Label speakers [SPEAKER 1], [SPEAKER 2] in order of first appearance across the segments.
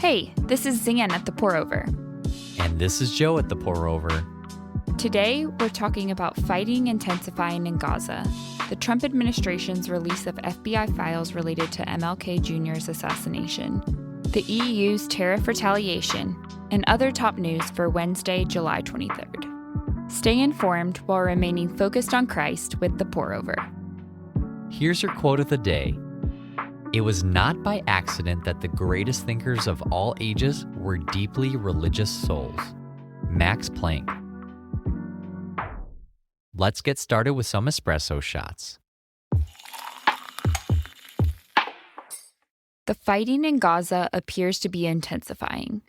[SPEAKER 1] Hey, this is Zan at The Pour Over.
[SPEAKER 2] And this is Joe at The Pour Over.
[SPEAKER 1] Today, we're talking about fighting intensifying in Gaza, the Trump administration's release of FBI files related to MLK Jr.'s assassination, the EU's tariff retaliation, and other top news for Wednesday, July 23rd. Stay informed while remaining focused on Christ with The Pour Over.
[SPEAKER 2] Here's your quote of the day. It was not by accident that the greatest thinkers of all ages were deeply religious souls. Max Planck. Let's get started with some espresso shots.
[SPEAKER 1] The fighting in Gaza appears to be intensifying.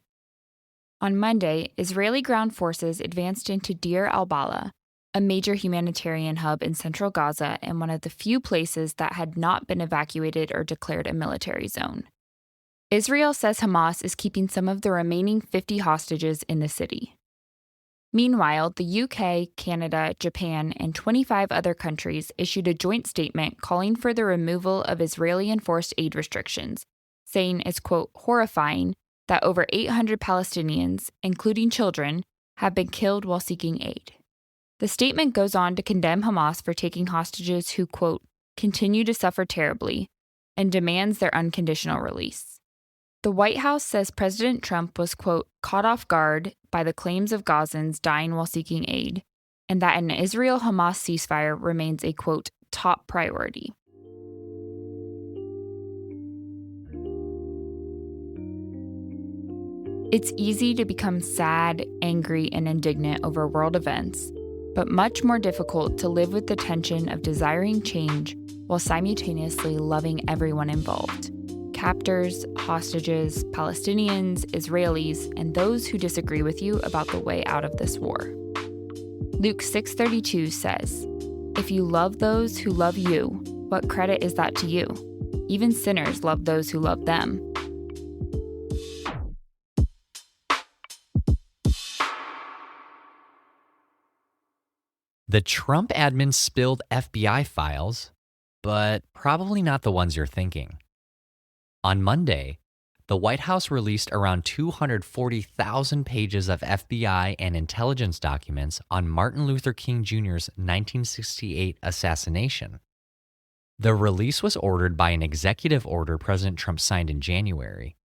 [SPEAKER 1] On Monday, Israeli ground forces advanced into Deir al-Balah, a major humanitarian hub in central Gaza and one of the few places that had not been evacuated or declared a military zone. Israel says Hamas is keeping some of the remaining 50 hostages in the city. Meanwhile, the UK, Canada, Japan, and 25 other countries issued a joint statement calling for the removal of Israeli enforced aid restrictions, saying it's, quote, horrifying that over 800 Palestinians, including children, have been killed while seeking aid. The statement goes on to condemn Hamas for taking hostages who, quote, continue to suffer terribly, and demands their unconditional release. The White House says President Trump was, quote, caught off guard by the claims of Gazans dying while seeking aid, and that an Israel-Hamas ceasefire remains a, quote, top priority. It's easy to become sad, angry, and indignant over world events, but much more difficult to live with the tension of desiring change while simultaneously loving everyone involved. Captors, hostages, Palestinians, Israelis, and those who disagree with you about the way out of this war. Luke 6:32 says, "If you love those who love you, what credit is that to you? Even sinners love those who love them."
[SPEAKER 2] The Trump admin spilled FBI files, but probably not the ones you're thinking. On Monday, the White House released around 240,000 pages of FBI and intelligence documents on Martin Luther King Jr.'s 1968 assassination. The release was ordered by an executive order President Trump signed in January.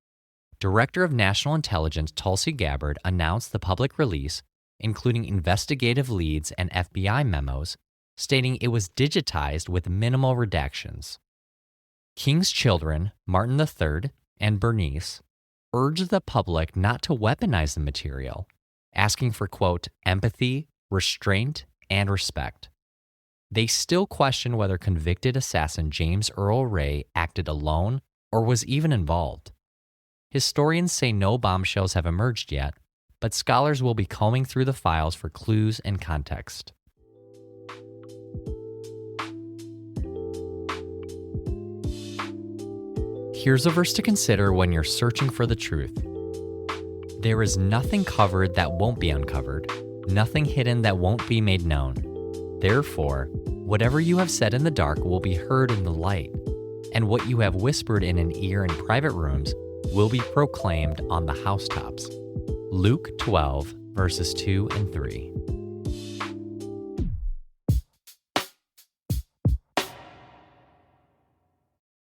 [SPEAKER 2] Director of National Intelligence Tulsi Gabbard announced the public release, including investigative leads and FBI memos, stating it was digitized with minimal redactions. King's children, Martin III and Bernice, urged the public not to weaponize the material, asking for, quote, empathy, restraint, and respect. They still question whether convicted assassin James Earl Ray acted alone or was even involved. Historians say no bombshells have emerged yet, but scholars will be combing through the files for clues and context. Here's a verse to consider when you're searching for the truth. There is nothing covered that won't be uncovered, nothing hidden that won't be made known. Therefore, whatever you have said in the dark will be heard in the light, and what you have whispered in an ear in private rooms will be proclaimed on the housetops. Luke 12, verses 2 and 3.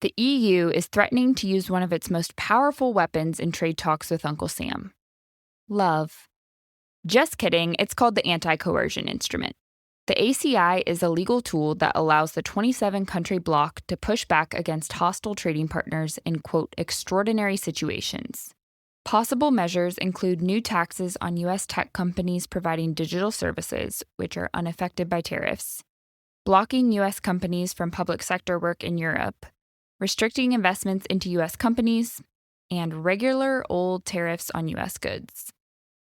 [SPEAKER 1] The EU is threatening to use one of its most powerful weapons in trade talks with Uncle Sam: love. Just kidding, it's called the AntiCoercion instrument. The ACI is a legal tool that allows the 27-country bloc to push back against hostile trading partners in, quote, extraordinary situations. Possible measures include new taxes on U.S. tech companies providing digital services, which are unaffected by tariffs, blocking U.S. companies from public sector work in Europe, restricting investments into U.S. companies, and regular old tariffs on U.S. goods.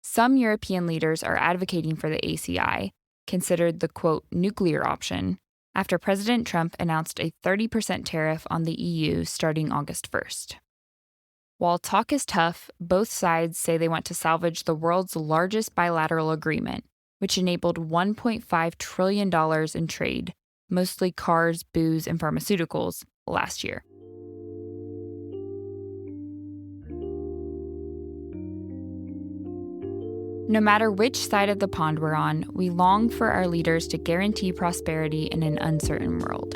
[SPEAKER 1] Some European leaders are advocating for the ACI, considered the, quote, nuclear option, after President Trump announced a 30% tariff on the EU starting August 1st. While talk is tough, both sides say they want to salvage the world's largest bilateral agreement, which enabled $1.5 trillion in trade, mostly cars, booze, and pharmaceuticals, last year. No matter which side of the pond we're on, we long for our leaders to guarantee prosperity in an uncertain world.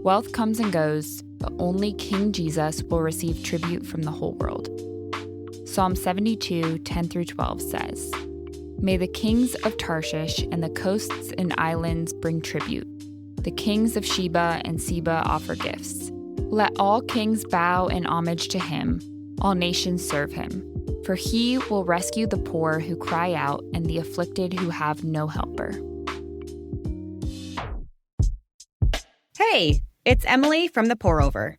[SPEAKER 1] Wealth comes and goes, but only King Jesus will receive tribute from the whole world. Psalm 72, 10-12 says, "May the kings of Tarshish and the coasts and islands bring tribute. The kings of Sheba and Seba offer gifts. Let all kings bow in homage to him, all nations serve him. For he will rescue the poor who cry out and the afflicted who have no helper."
[SPEAKER 3] Hey, it's Emily from The Pour Over.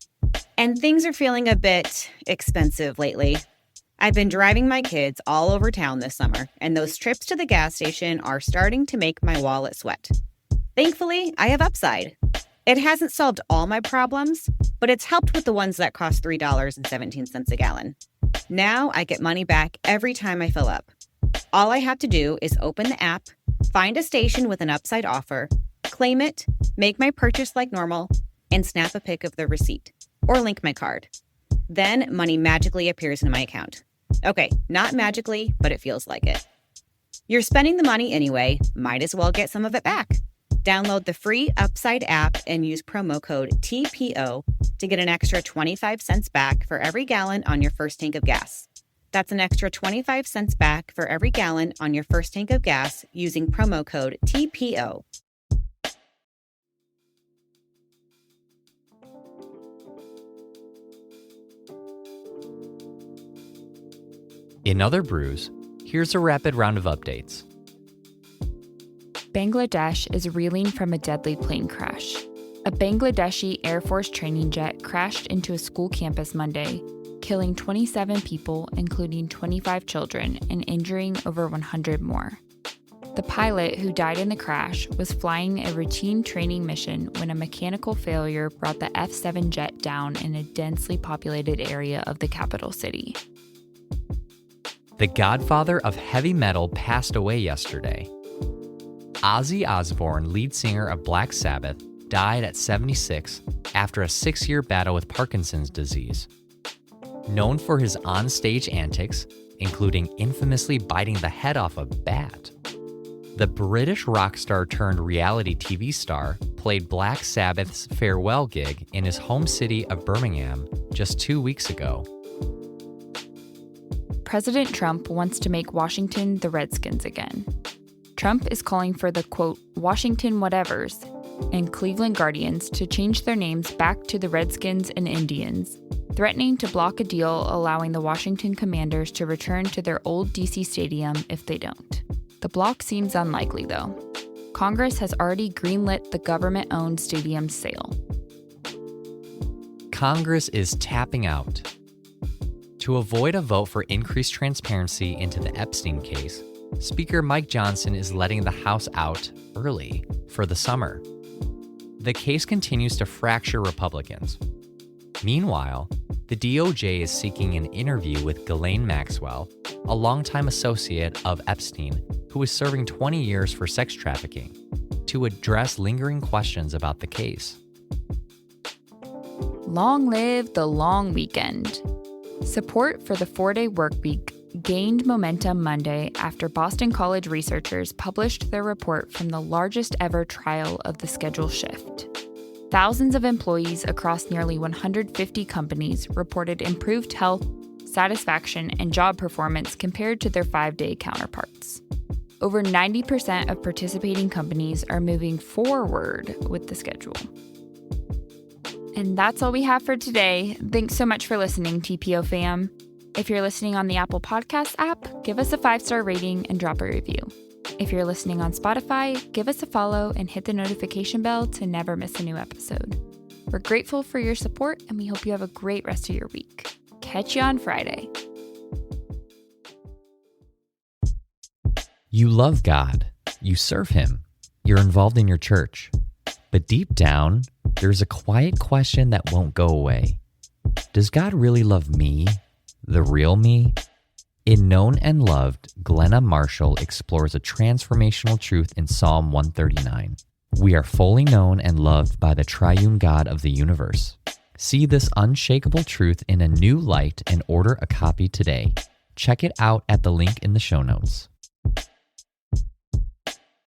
[SPEAKER 3] And things are feeling a bit expensive lately. I've been driving my kids all over town this summer, and those trips to the gas station are starting to make my wallet sweat. Thankfully, I have Upside. It hasn't solved all my problems, but it's helped with the ones that cost $3.17 a gallon. Now I get money back every time I fill up. All I have to do is open the app, find a station with an Upside offer, claim it, make my purchase like normal, and snap a pic of the receipt, or link my card. Then money magically appears in my account. Okay, not magically, but it feels like it. You're spending the money anyway, might as well get some of it back. Download the free Upside app and use promo code TPO to get an extra 25 cents back for every gallon on your first tank of gas. That's an extra 25 cents back for every gallon on your first tank of gas using promo code TPO.
[SPEAKER 2] In other brews, here's a rapid round of updates.
[SPEAKER 1] Bangladesh is reeling from a deadly plane crash. A Bangladeshi Air Force training jet crashed into a school campus Monday, killing 27 people, including 25 children, and injuring over 100 more. The pilot, who died in the crash, was flying a routine training mission when a mechanical failure brought the F-7 jet down in a densely populated area of the capital city.
[SPEAKER 2] The godfather of heavy metal passed away yesterday. Ozzy Osbourne, lead singer of Black Sabbath, died at 76 after a 6-year battle with Parkinson's disease. Known for his on-stage antics, including infamously biting the head off a bat, the British rock star turned reality TV star played Black Sabbath's farewell gig in his home city of Birmingham just 2 weeks ago.
[SPEAKER 1] President Trump wants to make Washington the Redskins again. Trump is calling for the, quote, Washington whatevers and Cleveland Guardians to change their names back to the Redskins and Indians, threatening to block a deal allowing the Washington Commanders to return to their old D.C. stadium if they don't. The block seems unlikely, though. Congress has already greenlit the government-owned stadium's sale.
[SPEAKER 2] Congress is tapping out. To avoid a vote for increased transparency into the Epstein case, Speaker Mike Johnson is letting the House out early for the summer. The case continues to fracture Republicans. Meanwhile, the DOJ is seeking an interview with Ghislaine Maxwell, a longtime associate of Epstein who is serving 20 years for sex trafficking, to address lingering questions about the case.
[SPEAKER 1] Long live the long weekend. Support for the 4-day workweek gained momentum Monday after Boston College researchers published their report from the largest ever trial of the schedule shift. Thousands of employees across nearly 150 companies reported improved health, satisfaction, and job performance compared to their 5-day counterparts. Over 90% of participating companies are moving forward with the schedule. And that's all we have for today. Thanks so much for listening, TPO fam. If you're listening on the Apple Podcasts app, give us a 5-star rating and drop a review. If you're listening on Spotify, give us a follow and hit the notification bell to never miss a new episode. We're grateful for your support, and we hope you have a great rest of your week. Catch you on Friday.
[SPEAKER 2] You love God, you serve Him, you're involved in your church. But deep down, there's a quiet question that won't go away. Does God really love me, the real me? In Known and Loved, Glenna Marshall explores a transformational truth in Psalm 139. We are fully known and loved by the triune God of the universe. See this unshakable truth in a new light and order a copy today. Check it out at the link in the show notes.